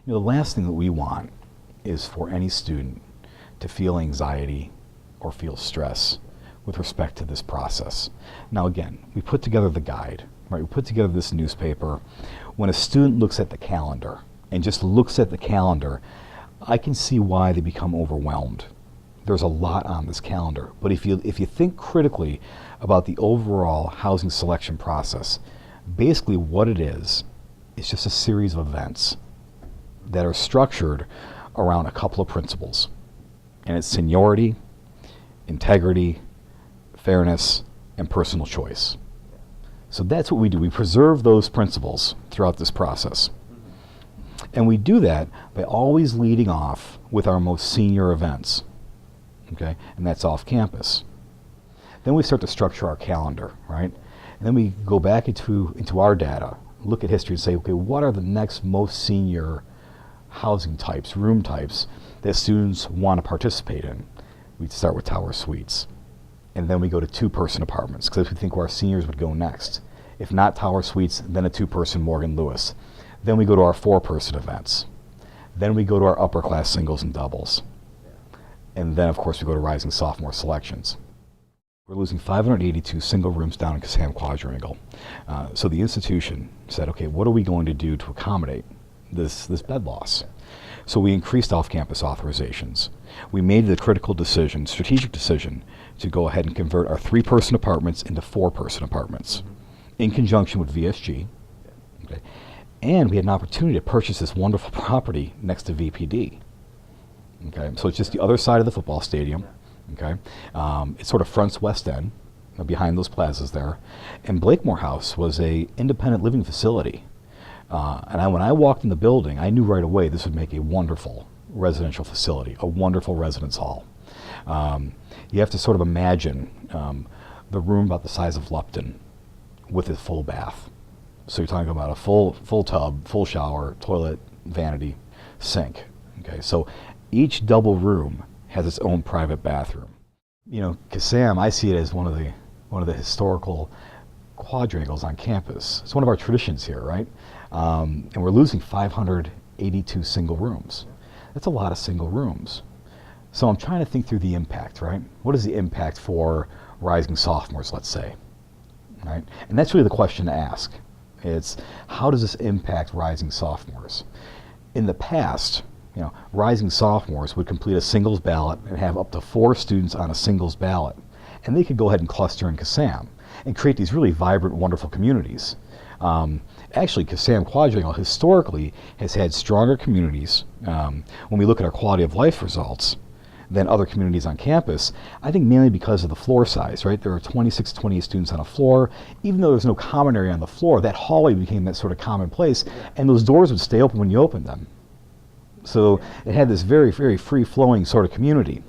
The last thing that we want is for any student to feel anxiety or feel stress with respect to this process. Now again, we put together the guide, right? We put together this newspaper. When a student looks at the calendar and just looks at the calendar, I can see why they become overwhelmed. There's a lot on this calendar, but if you think critically about the overall housing selection process, basically what it is just a series of events that are structured around a couple of principles. And it's seniority, integrity, fairness, and personal choice. So that's what we do. We preserve those principles throughout this process. And we do that by always leading off with our most senior events, okay? And that's off campus. Then we start to structure our calendar, right? And then we go back into our data, look at history and say, okay, what are the next most senior housing types, room types that students want to participate in? We start with tower suites. And then we go to two-person apartments, because we think where our seniors would go next. If not tower suites, then a two-person Morgan Lewis. Then we go to our four-person events. Then we go to our upper-class singles and doubles. And then, of course, we go to rising sophomore selections. We're losing 582 single rooms down in Kissam Quadrangle. So the institution said, okay, what are we going to do to accommodate this bed loss? So we increased off-campus authorizations. We made the critical decision, strategic decision, to go ahead and convert our three-person apartments into four-person apartments in conjunction with VSG. Okay. And we had an opportunity to purchase this wonderful property next to VPD. Okay. So it's just the other side of the football stadium. Okay. It sort of fronts West End, behind those plazas there. And Blakemore House was a independent living facility. And when I walked in the building, I knew right away this would make a wonderful residential facility, a wonderful residence hall. You have to sort of imagine the room about the size of Lupton with a full bath. So you're talking about a full tub, full shower, toilet, vanity, sink. Okay, so each double room has its own private bathroom. Kissam, I see it as one of the historical quadrangles on campus. It's one of our traditions here, right? And we're losing 582 single rooms. That's a lot of single rooms. So I'm trying to think through the impact, right? What is the impact for rising sophomores, let's say, right? And that's really the question to ask. It's, how does this impact rising sophomores? In the past, rising sophomores would complete a singles ballot and have up to 4 students on a singles ballot. And they could go ahead and cluster in Kissam and create these really vibrant, wonderful communities. Actually, Kissam Quadrangle historically has had stronger communities when we look at our quality of life results than other communities on campus. I think mainly because of the floor size, right? There are 26, 28 students on a floor. Even though there's no common area on the floor, that hallway became that sort of common place, and those doors would stay open when you opened them. So it had this very, very free-flowing sort of community.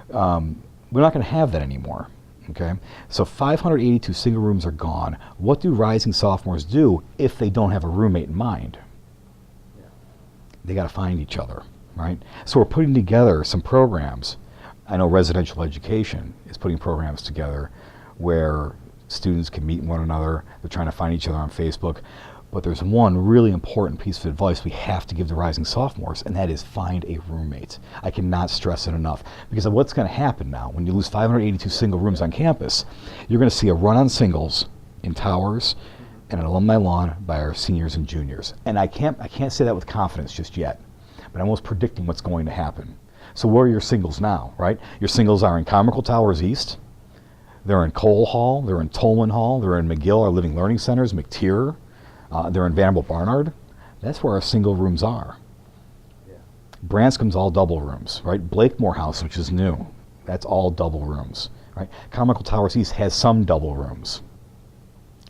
We're not going to have that anymore. Okay, so 582 single rooms are gone. What do rising sophomores do if they don't have a roommate in mind? They got to find each other, right? So we're putting together some programs. I know residential education is putting programs together where students can meet one another. They're trying to find each other on Facebook. But there's one really important piece of advice we have to give to rising sophomores, and that is find a roommate. I cannot stress it enough, because of what's going to happen now when you lose 582 single rooms on campus. You're going to see a run on singles in towers and an alumni lawn by our seniors and juniors. And I can't say that with confidence just yet, but I'm almost predicting what's going to happen. So where are your singles now, right? Your singles are in Carmichael Towers East. They're in Cole Hall. They're in Tolman Hall. They're in McGill, our Living Learning Centers, McTier. They're in Vanderbilt Barnard. That's where our single rooms are. Branscom's all double rooms, right? Blakemore House, which is new, that's all double rooms, right? Carmichael Towers East has some double rooms.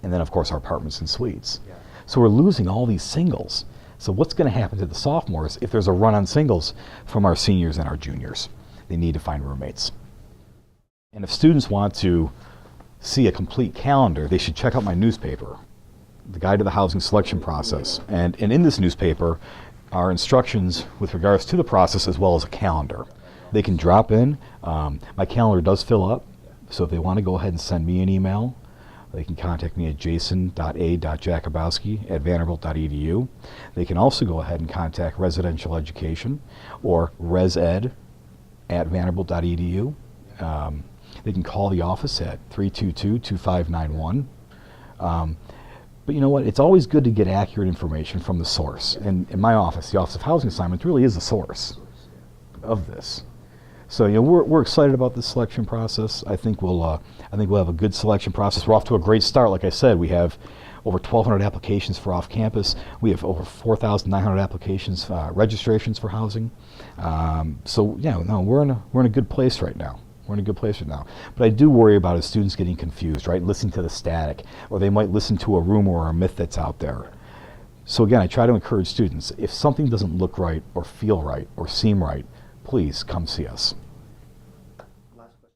And then, of course, our apartments and suites. So we're losing all these singles. So what's going to happen to the sophomores if there's a run on singles from our seniors and our juniors? They need to find roommates. And if students want to see a complete calendar, they should check out my newspaper, The Guide to the Housing Selection Process. And in this newspaper are instructions with regards to the process as well as a calendar. They can drop in. My calendar does fill up, so if they want to go ahead and send me an email, They can contact me at jason.a.jakubowski@vanderbilt.edu. They can also go ahead and contact residential education or resed@vanderbilt.edu. They can call the office at 322-2591. But you know what? It's always good to get accurate information from the source. And in my office, the Office of Housing Assignments really is the source of this. So we're excited about this selection process. I think we'll have a good selection process. We're off to a great start. Like I said, we have over 1,200 applications for off-campus. We have over 4,900 applications, registrations for housing. We're in a good place right now. We're in a good place right now. But I do worry about his students getting confused, right? Listening to the static, or they might listen to a rumor or a myth that's out there. So again, I try to encourage students, if something doesn't look right or feel right or seem right, please come see us.